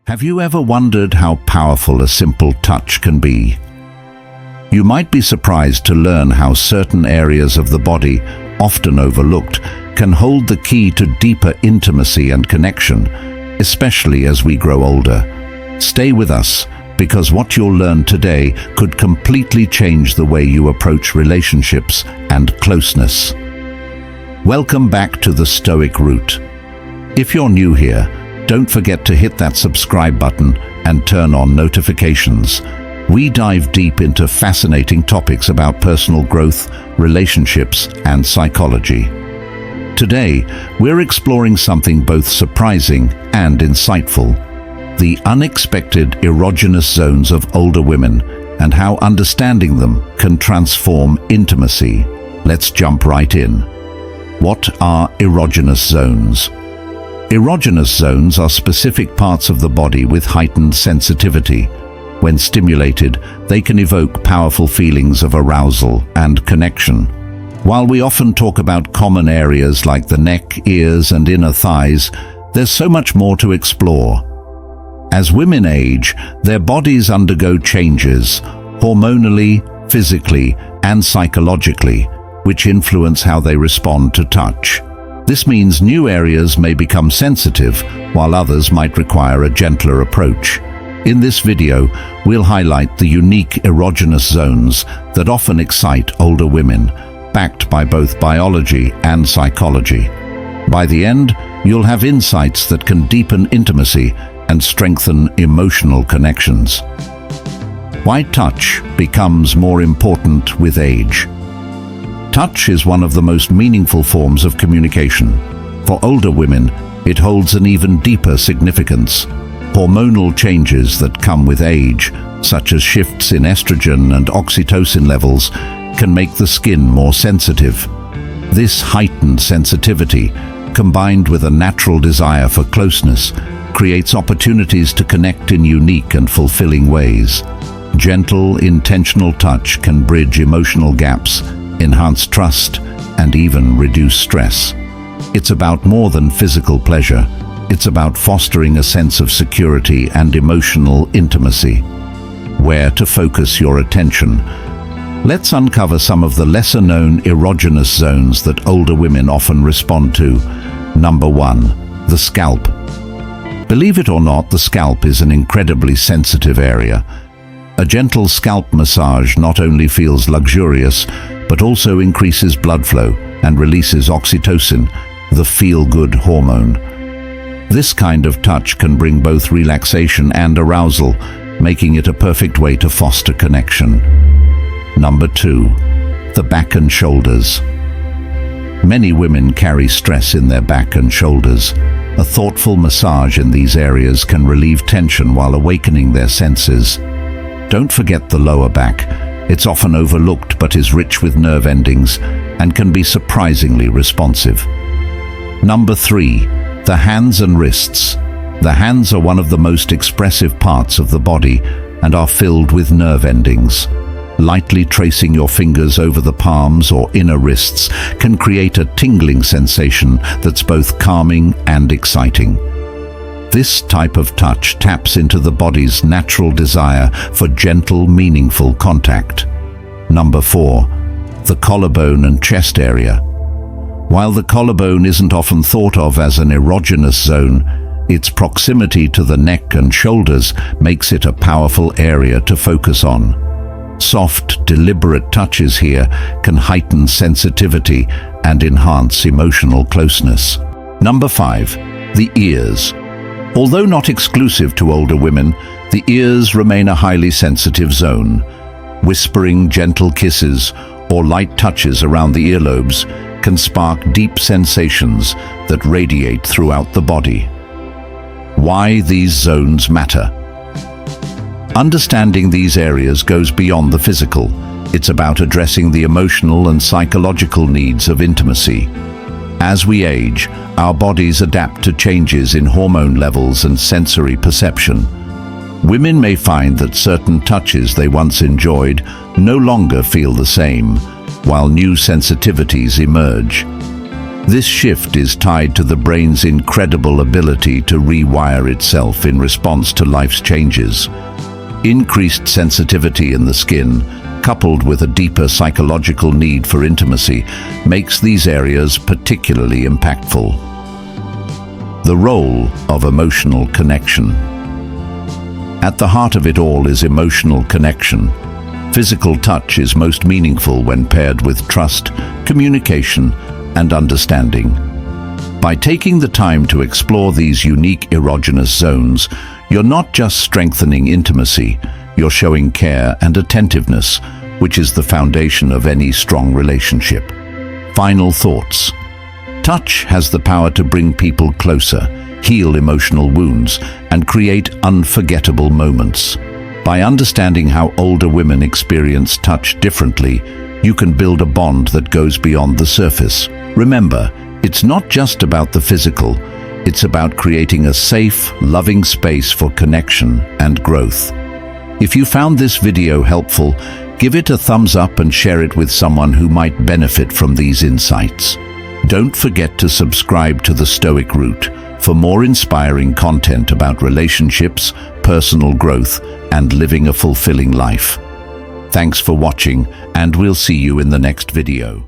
Have you ever wondered how powerful a simple touch can be? You might be surprised to learn how certain areas of the body, often overlooked, can hold the key to deeper intimacy and connection, especially as we grow older. Stay with us, because what you'll learn today could completely change the way you approach relationships and closeness. Welcome back to the Stoic Route. If you're new here, don't forget to hit that subscribe button and turn on notifications. We dive deep into fascinating topics about personal growth, relationships, and psychology. Today, we're exploring something both surprising and insightful: the unexpected erogenous zones of older women and how understanding them can transform intimacy. Let's jump right in. What are erogenous zones? Erogenous zones are specific parts of the body with heightened sensitivity. When stimulated, they can evoke powerful feelings of arousal and connection. While we often talk about common areas like the neck, ears, and inner thighs, there's so much more to explore. As women age, their bodies undergo changes, hormonally, physically, and psychologically, which influence how they respond to touch. This means new areas may become sensitive, while others might require a gentler approach. In this video, we'll highlight the unique erogenous zones that often excite older women, backed by both biology and psychology. By the end, you'll have insights that can deepen intimacy and strengthen emotional connections. Why touch becomes more important with age. Touch is one of the most meaningful forms of communication. For older women, it holds an even deeper significance. Hormonal changes that come with age, such as shifts in estrogen and oxytocin levels, can make the skin more sensitive. This heightened sensitivity, combined with a natural desire for closeness, creates opportunities to connect in unique and fulfilling ways. Gentle, intentional touch can bridge emotional gaps, enhance trust, and even reduce stress. It's about more than physical pleasure. It's about fostering a sense of security and emotional intimacy. Where to focus your attention? Let's uncover some of the lesser-known erogenous zones that older women often respond to. Number 1. The scalp. Believe it or not, the scalp is an incredibly sensitive area. A gentle scalp massage not only feels luxurious, but also increases blood flow and releases oxytocin, the feel-good hormone. This kind of touch can bring both relaxation and arousal, making it a perfect way to foster connection. Number 2. The back and shoulders. Many women carry stress in their back and shoulders. A thoughtful massage in these areas can relieve tension while awakening their senses. Don't forget the lower back. It's often overlooked but is rich with nerve endings and can be surprisingly responsive. Number 3. The hands and wrists. The hands are one of the most expressive parts of the body and are filled with nerve endings. Lightly tracing your fingers over the palms or inner wrists can create a tingling sensation that's both calming and exciting. This type of touch taps into the body's natural desire for gentle, meaningful contact. Number 4. The collarbone and chest area. While the collarbone isn't often thought of as an erogenous zone, its proximity to the neck and shoulders makes it a powerful area to focus on. Soft, deliberate touches here can heighten sensitivity and enhance emotional closeness. Number 5. The ears. Although not exclusive to older women, the ears remain a highly sensitive zone. Whispering, gentle kisses, or light touches around the earlobes can spark deep sensations that radiate throughout the body. Why these zones matter? Understanding these areas goes beyond the physical. It's about addressing the emotional and psychological needs of intimacy. As we age, our bodies adapt to changes in hormone levels and sensory perception. Women may find that certain touches they once enjoyed no longer feel the same, while new sensitivities emerge. This shift is tied to the brain's incredible ability to rewire itself in response to life's changes. Increased sensitivity in the skin, coupled with a deeper psychological need for intimacy, makes these areas particularly impactful. The role of emotional connection. At the heart of it all is emotional connection. Physical touch is most meaningful when paired with trust, communication, and understanding. By taking the time to explore these unique erogenous zones, you're not just strengthening intimacy, you're showing care and attentiveness, which is the foundation of any strong relationship. Final thoughts. Touch has the power to bring people closer, heal emotional wounds, and create unforgettable moments. By understanding how older women experience touch differently, you can build a bond that goes beyond the surface. Remember, it's not just about the physical, it's about creating a safe, loving space for connection and growth. If you found this video helpful, give it a thumbs up and share it with someone who might benefit from these insights. Don't forget to subscribe to the Stoic Route for more inspiring content about relationships, personal growth, and living a fulfilling life. Thanks for watching, and we'll see you in the next video.